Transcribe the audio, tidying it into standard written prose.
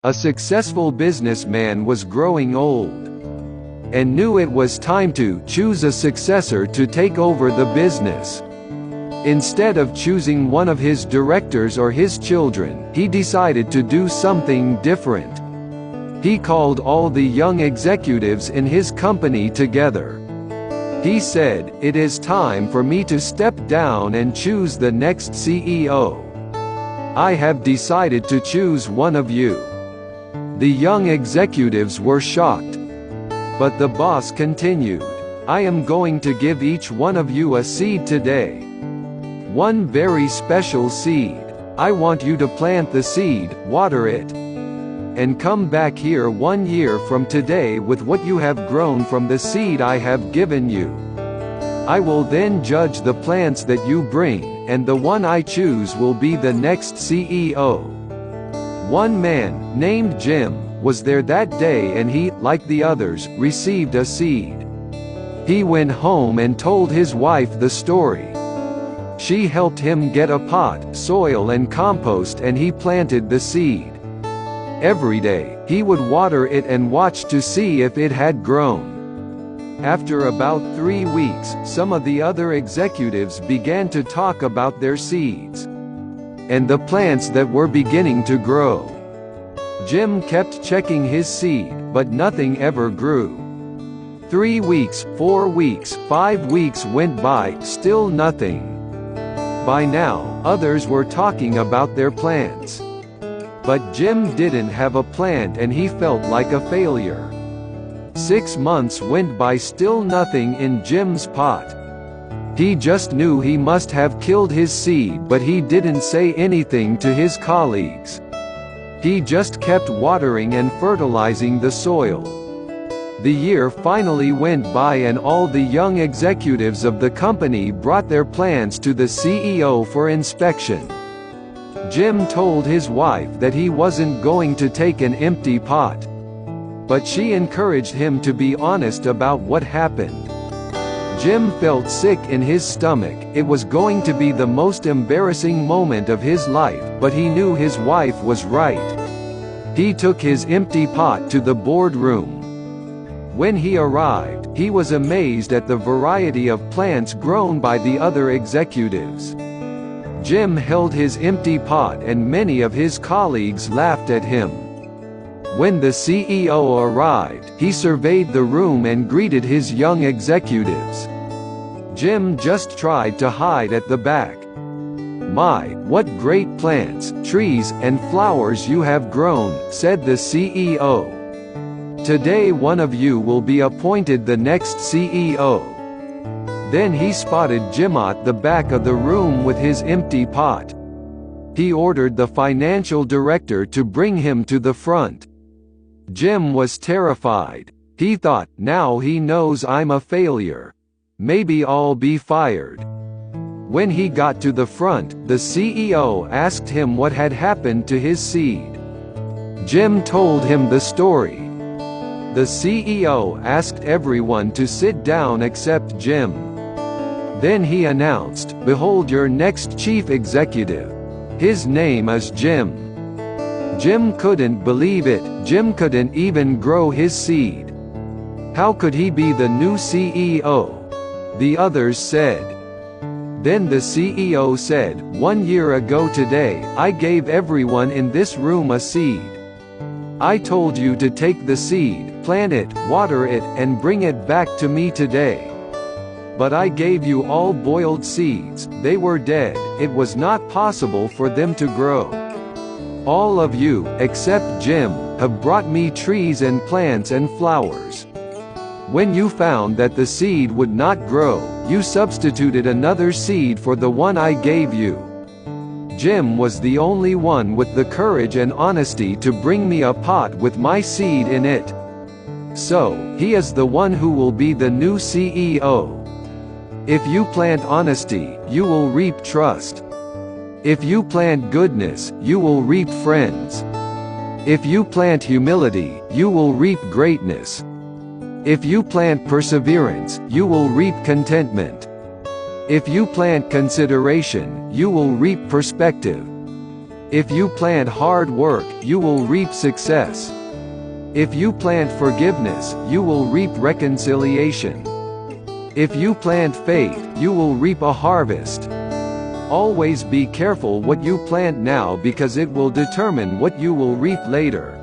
A successful businessman was growing old and knew it was time to choose a successor to take over the business. Instead of choosing one of his directors or his children, he decided to do something different. He called all the young executives in his company together. He said, "It is time for me to step down and choose the next CEO. I have decided to choose one of you." The young executives were shocked. But the boss continued, "I am going to give each one of you a seed today. One very special seed. I want you to plant the seed, water it, and come back here 1 year from today with what you have grown from the seed I have given you. I will then judge the plants that you bring, and the one I choose will be the next CEO." One man, named Jim, was there that day, and he, like the others, received a seed. He went home and told his wife the story. She helped him get a pot, soil and compost, and he planted the seed. Every day, he would water it and watch to see if it had grown. After about 3 weeks, some of the other executives began to talk about their seeds and the plants that were beginning to grow. Jim kept checking his seed, but nothing ever grew. 3 weeks, 4 weeks, 5 weeks went by, still nothing. By now, others were talking about their plants. But Jim didn't have a plant, and he felt like a failure. 6 months went by, still nothing in Jim's pot. He just knew he must have killed his seed, but he didn't say anything to his colleagues. He just kept watering and fertilizing the soil. The year finally went by, and all the young executives of the company brought their plans to the CEO for inspection. Jim told his wife that he wasn't going to take an empty pot. But she encouraged him to be honest about what happened. Jim felt sick in his stomach. It was going to be the most embarrassing moment of his life, but he knew his wife was right. He took his empty pot to the boardroom. When he arrived, he was amazed at the variety of plants grown by the other executives. Jim held his empty pot, and many of his colleagues laughed at him. When the CEO arrived, he surveyed the room and greeted his young executives. Jim just tried to hide at the back. "My, what great plants, trees, and flowers you have grown," said the CEO. "Today one of you will be appointed the next CEO." Then he spotted Jim at the back of the room with his empty pot. He ordered the financial director to bring him to the front. Jim was terrified. He thought, "Now he knows I'm a failure. Maybe I'll be fired." When he got to the front, the CEO asked him what had happened to his seed. Jim told him the story. The CEO asked everyone to sit down except Jim. Then he announced, "Behold your next chief executive. His name is Jim." Jim couldn't believe it. Jim couldn't even grow his seed. How could he be the new CEO? The others said. Then the CEO said, "1 year ago today, I gave everyone in this room a seed. I told you to take the seed, plant it, water it, and bring it back to me today. But I gave you all boiled seeds. They were dead. It was not possible for them to grow. All of you, except Jim, have brought me trees and plants and flowers. When you found that the seed would not grow, you substituted another seed for the one I gave you." Jim was the only one with the courage and honesty to bring me a pot with my seed in it. So, he is the one who will be the new CEO. If you plant honesty, you will reap trust. If you plant goodness, you will reap friends. If you plant humility, you will reap greatness. If you plant perseverance, you will reap contentment. If you plant consideration, you will reap perspective. If you plant hard work, you will reap success. If you plant forgiveness, you will reap reconciliation. If you plant faith, you will reap a harvest. Always be careful what you plant now because it will determine what you will reap later.